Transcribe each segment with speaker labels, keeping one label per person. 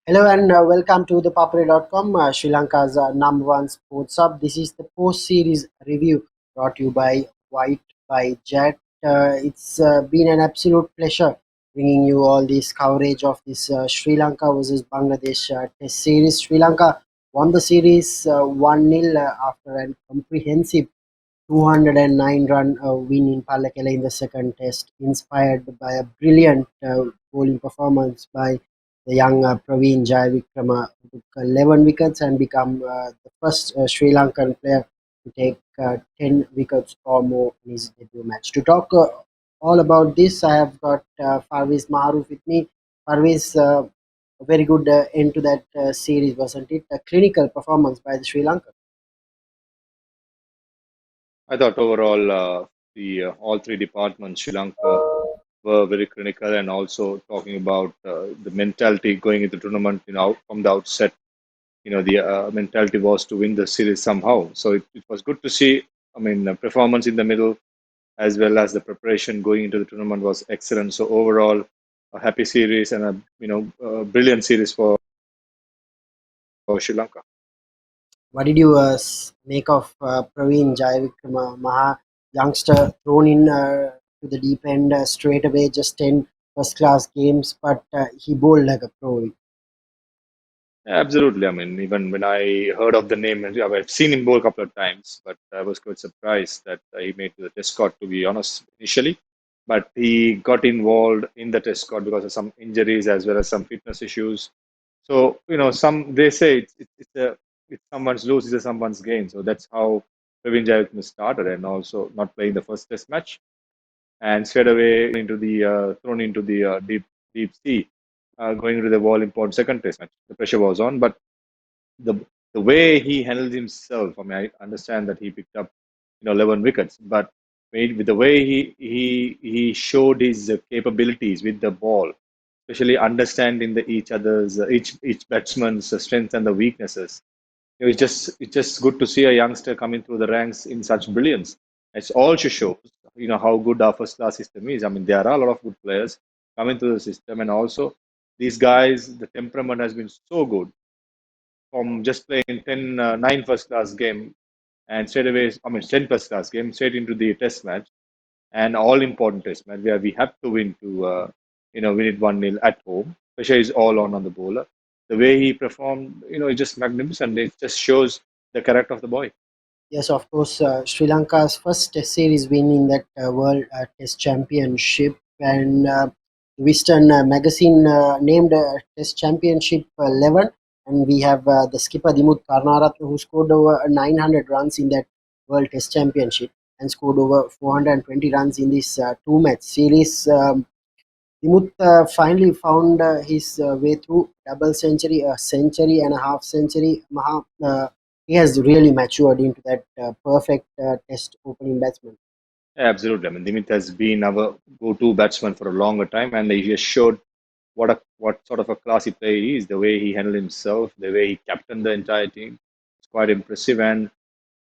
Speaker 1: Hello and welcome to ThePapare.com, Sri Lanka's number one sports hub. This is the post-series review brought to you by White by JAT. It's been an absolute pleasure bringing you all this coverage of this Sri Lanka versus Bangladesh Test series. Sri Lanka won the series 1-0 after a comprehensive 209-run win in Pallekele in the second test, inspired by a brilliant bowling performance by the young Praveen Jayawickrama, who took 11 wickets and become the first Sri Lankan player to take 10 wickets or more in his debut match. To talk all about this, I have got Farveez Maharoof with me. Farveez, a very good end to that series, wasn't it? A clinical performance by the Sri Lanka.
Speaker 2: I thought overall the all three departments, Sri Lanka, were very critical, and also talking about the mentality going into the tournament. From the outset, the mentality was to win the series somehow. So it was good to see. I mean, performance in the middle as well as the preparation going into the tournament was excellent. So overall, a happy series and a brilliant series for Sri Lanka.
Speaker 1: What did you make of Praveen Jayawickrama, Maha youngster thrown in to the deep end straight away, just 10 first class games, but he bowled like a pro.
Speaker 2: Absolutely. I mean, even when I heard of the name, and I've seen him bowl a couple of times, but I was quite surprised that he made the test squad, to be honest, initially. But he got involved in the test squad because of some injuries as well as some fitness issues. So, some they say it's someone's lose, it's someone's gain. So that's how Praveen Jayawickrama started, and also not playing the first test match and straight away into the thrown into the deep sea, going into the all important second test match. The pressure was on, but the the way he handled himself, I mean, I understand that he picked up 11 wickets, but with the way he showed his capabilities with the ball, especially understanding each batsman's strengths and the weaknesses. It's just good to see a youngster coming through the ranks in such brilliance. It also shows how good our first class system is. I mean, there are a lot of good players coming through the system, and also these guys, the temperament has been so good from just playing 9 first class game and straight away, I mean, 10 first class game straight into the test match and all important test match where we have to win to win it 1-0 at home. Pressure is all on the bowler. The way he performed, it's just magnificent. It just shows the character of the boy.
Speaker 1: Yes, of course, Sri Lanka's first Test series win in that World Test Championship, and Western magazine named Test Championship 11, and we have the skipper Damith Weerasinghe who scored over 900 runs in that World Test Championship and scored over 420 runs in this two-match series. Dimuth finally found his way through double century, a century and a half century. He has really matured into that perfect test opening batsman.
Speaker 2: Yeah, absolutely. I mean, Dimit has been our go-to batsman for a longer time, and he has showed what sort of a classy player he is. The way he handled himself, the way he captained the entire team, it's quite impressive. And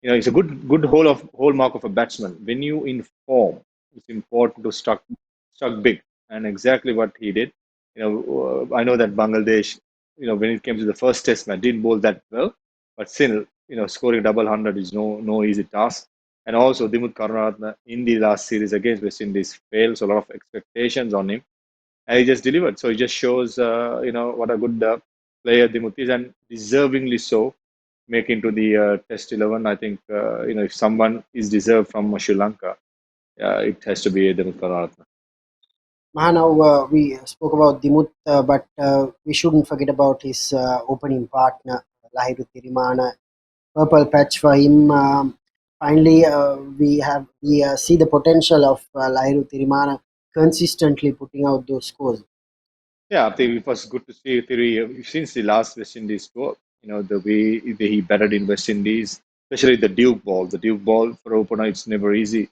Speaker 2: it's a good hallmark of a batsman. When you inform, it's important to struck big, and exactly what he did. I know that Bangladesh, when it came to the first test match, didn't bowl that well, but still, scoring double hundred is no easy task. And also, Dimut Karunaratne in the last series against West Indies failed, so a lot of expectations on him, and he just delivered. So it just shows, what a good player Dimut is, and deservingly so make into the Test 11. I think if someone is deserved from Sri Lanka, it has to be Damith Weerasinghe.
Speaker 1: Now we spoke about Dimuth, but we shouldn't forget about his opening partner, Lahiru Tirimana. Purple patch for him. Finally, we see the potential of Lahiru Tirimana consistently putting out those scores.
Speaker 2: Yeah, I think it was good to see Thierry since the last West Indies tour. The way he batted in West Indies, especially the Duke ball. The Duke ball for opener, it's never easy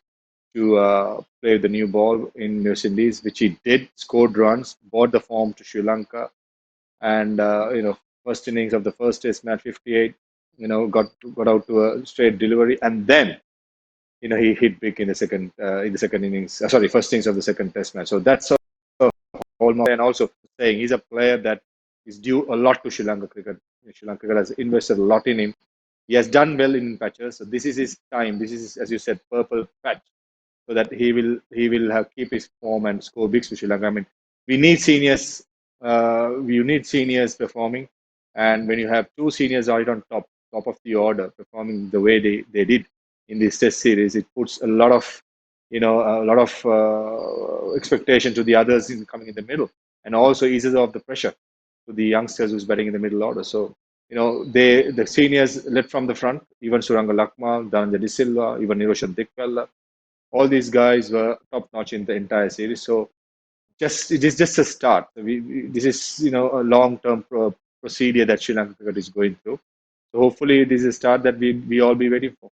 Speaker 2: to play the new ball in West Indies, which he did. Scored runs, brought the form to Sri Lanka, and first innings of the first Test match, 58. Got out to a straight delivery, and then he hit big in the second innings. First innings of the second Test match. So that's a hallmark. And also saying he's a player that is due a lot to Sri Lanka cricket. Sri Lanka cricket has invested a lot in him. He has done well in patches. So this is his time. This is, as you said, purple patch, so that he will have keep his form and score big for Sri Lanka. I mean, we need seniors. You need seniors performing, and when you have two seniors right on top of the order performing the way they did in this Test series, it puts a lot of expectation to the others in coming in the middle, and also eases off the pressure to the youngsters who's batting in the middle order. So the seniors led from the front, even Suranga Lakmal, Dhananjay De Silva, even Niroshan Dikpella, all these guys were top notch in the entire series. So just it is just a start. This is a long term procedure that Sri Lanka cricket is going through. So hopefully this is a start that we all be waiting for.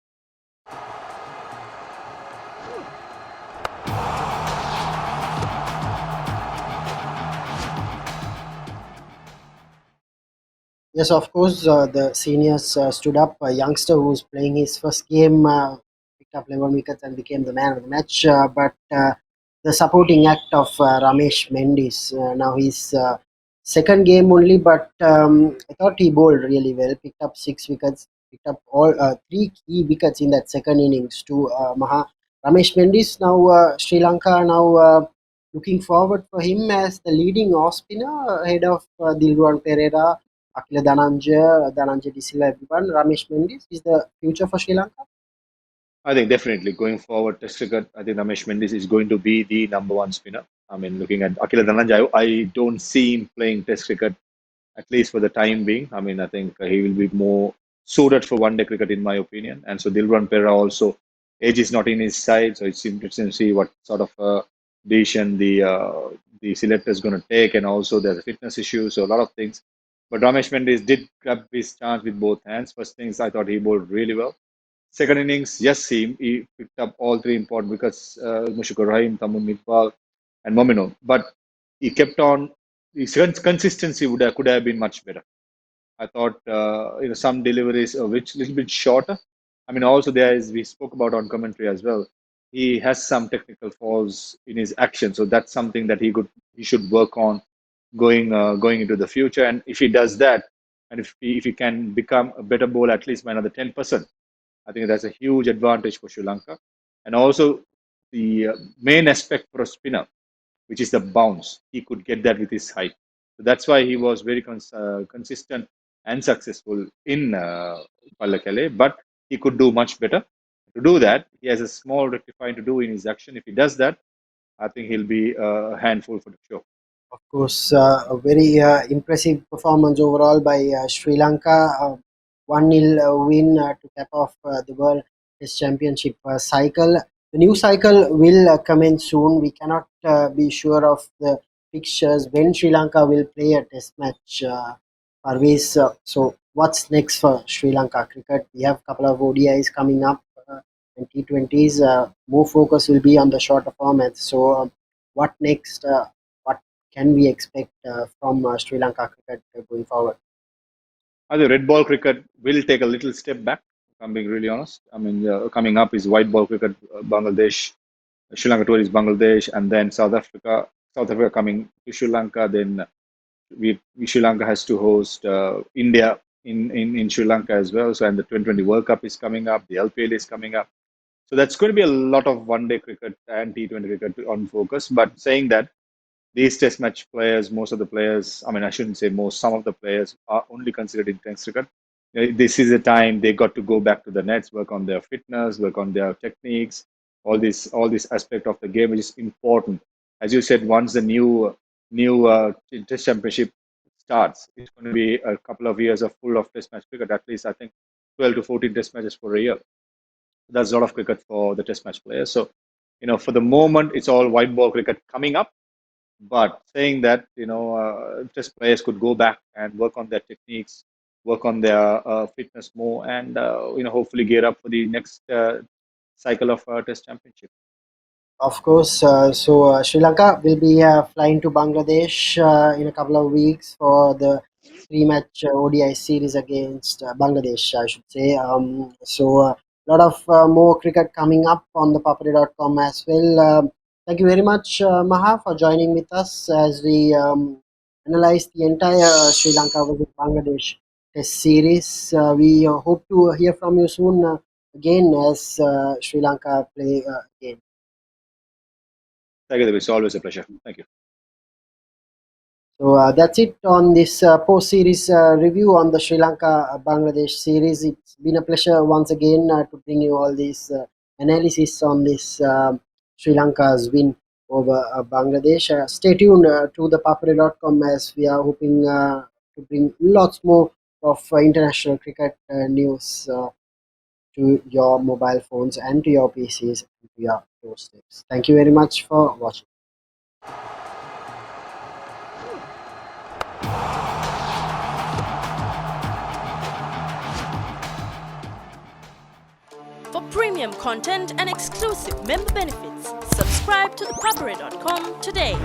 Speaker 1: Yes, of course, the seniors stood up. A youngster who was playing his first game picked up 11 wickets and became the man of the match. But the supporting act of Ramesh Mendis, now his second game only, but I thought he bowled really well. Picked up 6 wickets, picked up all three key wickets in that second innings to Ramesh Mendis. Now Sri Lanka now looking forward for him as the leading off spinner ahead of Dilruwan Pereira, Akila Dhananjay De Silva, everyone. Ramesh Mendis is the future for Sri Lanka.
Speaker 2: I think definitely going forward, Test cricket, I think Ramesh Mendis is going to be the number one spinner. I mean, looking at Akila Dhananjay, I don't see him playing Test cricket at least for the time being. I mean, I think he will be more suited for one day cricket, in my opinion. And so Dilruwan Pereira also, age is not in his side, so it's interesting to see what sort of decision the selector is going to take, and also there's a fitness issue, so a lot of things. But Ramesh Mendis did grab his chance with both hands. First things, I thought he bowled really well. Second innings, yes, he picked up all three important wickets, Mushfiqur Rahim, Tamun Iqbal, and Momino. But he kept on, his consistency could have been much better. I thought some deliveries which little bit shorter. I mean, also there is we spoke about on commentary as well. He has some technical flaws in his action, so that's something that he should work on going into the future. And if he does that, and if he can become a better bowler at least by another 10%, I think that's a huge advantage for Sri Lanka. And also the main aspect for a spinner, which is the bounce. He could get that with his height. So that's why he was very consistent and successful in Pallakele, but he could do much better. To do that, he has a small rectifying to do in his action. If he does that, I think he'll be a handful for the show.
Speaker 1: Of course, a very impressive performance overall by Sri Lanka. 1-0 win to cap off the World Test Championship cycle. The new cycle will commence soon. We cannot be sure of the fixtures when Sri Lanka will play a Test match. Farveez, so what's next for Sri Lanka cricket? We have a couple of ODIs coming up and T20s. More focus will be on the shorter formats. So, what next? What can we expect from Sri Lanka cricket going forward?
Speaker 2: I think red ball cricket will take a little step back, if I'm being really honest. I mean, coming up is white ball cricket, Bangladesh, Sri Lanka tour is Bangladesh, and then South Africa. South Africa coming to Sri Lanka. Then Sri Lanka has to host India in Sri Lanka as well. So and the 2020 World Cup is coming up. The LPL is coming up. So that's going to be a lot of one-day cricket and T20 cricket on focus. But saying that, these test match players, most of the players, I mean, I shouldn't say most, some of the players are only considered in test cricket. This is a time they got to go back to the nets, work on their fitness, work on their techniques, all this aspect of the game, which is important. As you said, once the new test championship starts, it's going to be a couple of years of full of test match cricket, at least I think 12 to 14 test matches for a year. That's a lot of cricket for the test match players. So, for the moment, it's all white ball cricket coming up, but saying that, just players could go back and work on their techniques, work on their fitness more, and hopefully gear up for the next cycle of Test Championship.
Speaker 1: Of course, Sri Lanka will be flying to Bangladesh in a couple of weeks for the three-match ODI series against Bangladesh, I should say. A lot of more cricket coming up on the papare.com as well. Thank you very much, Maha, for joining with us as we analyze the entire Sri Lanka versus Bangladesh Test series. We hope to hear from you soon again as Sri Lanka play again.
Speaker 2: Thank you, David. It's always a pleasure. Thank you.
Speaker 1: So that's it on this post-series review on the Sri Lanka-Bangladesh series. It's been a pleasure once again to bring you all these analysis on this Sri Lanka's win over Bangladesh. Stay tuned to ThePapare.com as we are hoping to bring lots more of international cricket news to your mobile phones and to your PCs and to your doorsteps. Thank you very much for watching.
Speaker 3: For premium content and exclusive member benefits, subscribe to thepapare.com today.